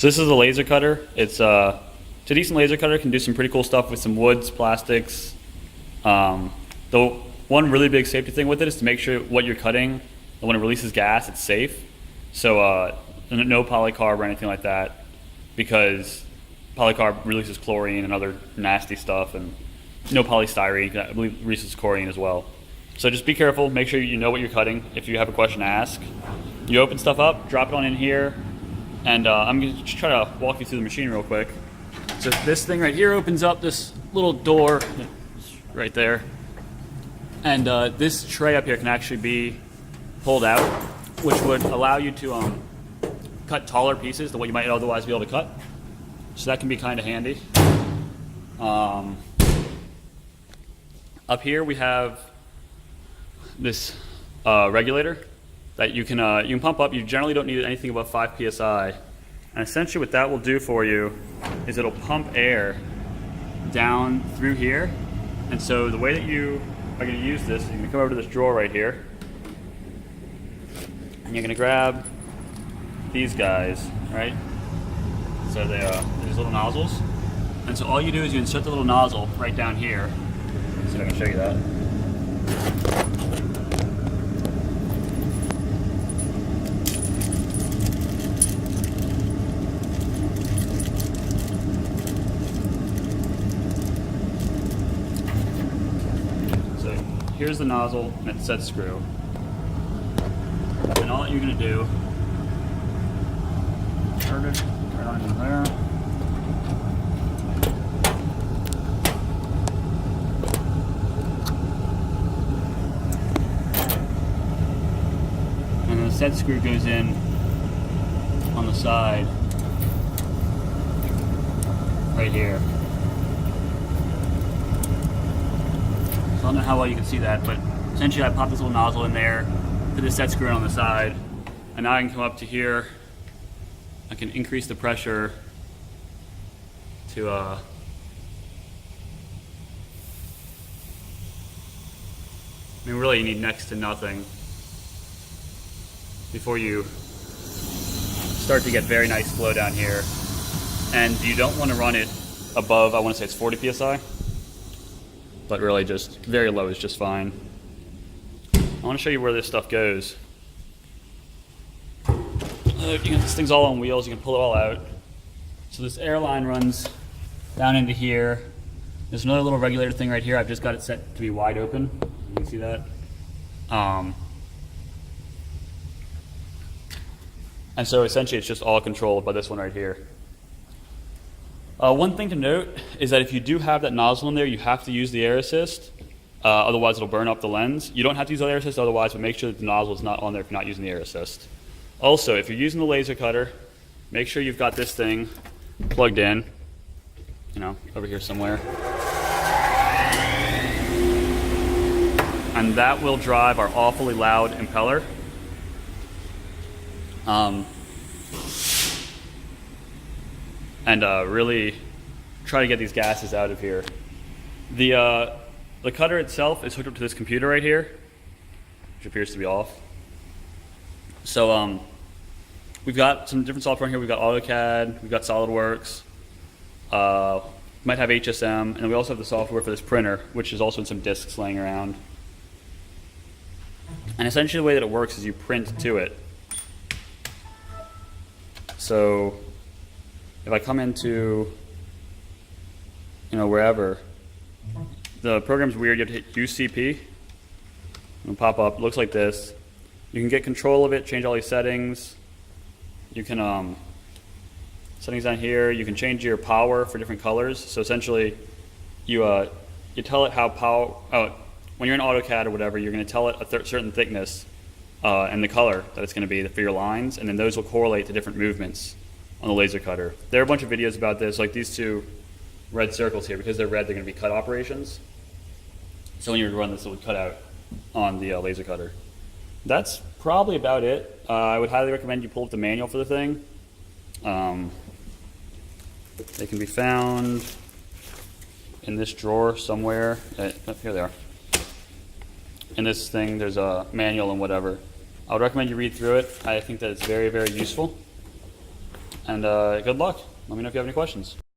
So this is a laser cutter. It's a decent laser cutter. Can do some pretty cool stuff with some woods, plastics. The one really big safety thing with it is to make sure what you're cutting, when it releases gas, it's safe. So no polycarb or anything like that, because polycarb releases chlorine and other nasty stuff, and no polystyrene, I believe, releases chlorine as well. So just be careful, make sure you know what you're cutting. If you have a question, ask. You open stuff up, drop it on in here, and I'm going to try to walk you through the machine real quick. So this thing right here opens up this little door right there, and this tray up here can actually be pulled out, which would allow you to cut taller pieces than what you might otherwise be able to cut. So that can be kind of handy. Up here we have this regulator that you can pump up. You generally don't need anything above 5 psi. And essentially what that will do for you is it'll pump air down through here. And so the way that you are going to use this, you're going to come over to this drawer right here, and you're going to grab these guys, right? So they are these little nozzles. And so all you do is you insert the little nozzle right down here. Let's see if I can show you that. Here's the nozzle and its set screw. And all that you're going to do, turn it right on in there. And then the set screw goes in on the side right here. I don't know how well you can see that, but essentially I pop this little nozzle in there, put the set screw on the side, and now I can come up to here. I can increase the pressure to I mean, really you need next to nothing before you start to get very nice flow down here. And you don't want to run it above, I want to say it's 40 psi. But really just very low is just fine. I want to show you where this stuff goes. This thing's all on wheels, you can pull it all out. So this air line runs down into here. There's another little regulator thing right here. I've just got it set to be wide open. You can see that. And so essentially it's just all controlled by this one right here. One thing to note is that if you do have that nozzle in there, you have to use the air assist. Otherwise it'll burn up the lens. You don't have to use the air assist otherwise, but make sure that the nozzle is not on there if you're not using the air assist. Also, if you're using the laser cutter, make sure you've got this thing plugged in, over here somewhere. And that will drive our awfully loud impeller. And really try to get these gases out of here. The cutter itself is hooked up to this computer right here, which appears to be off. So we've got some different software in here. We've got AutoCAD, we've got SolidWorks, might have HSM, and we also have the software for this printer, which is also in some disks laying around. And essentially the way that it works is you print to it. So if I come into, wherever, the program's weird. You have to hit UCP. It'll pop up. Looks like this. You can get control of it, change all these settings. You can, settings down here, you can change your power for different colors. So essentially, you tell it how when you're in AutoCAD or whatever, you're going to tell it a certain thickness and the color that it's going to be for your lines, and then those will correlate to different movements on the laser cutter. There are a bunch of videos about this, like these two red circles here. Because they're red, they're going to be cut operations. So when you run this, it would cut out on the laser cutter. That's probably about it. I would highly recommend you pull up the manual for the thing. They can be found in this drawer somewhere. Here they are. In this thing, there's a manual and whatever. I would recommend you read through it. I think that it's very, very useful. And good luck. Let me know if you have any questions.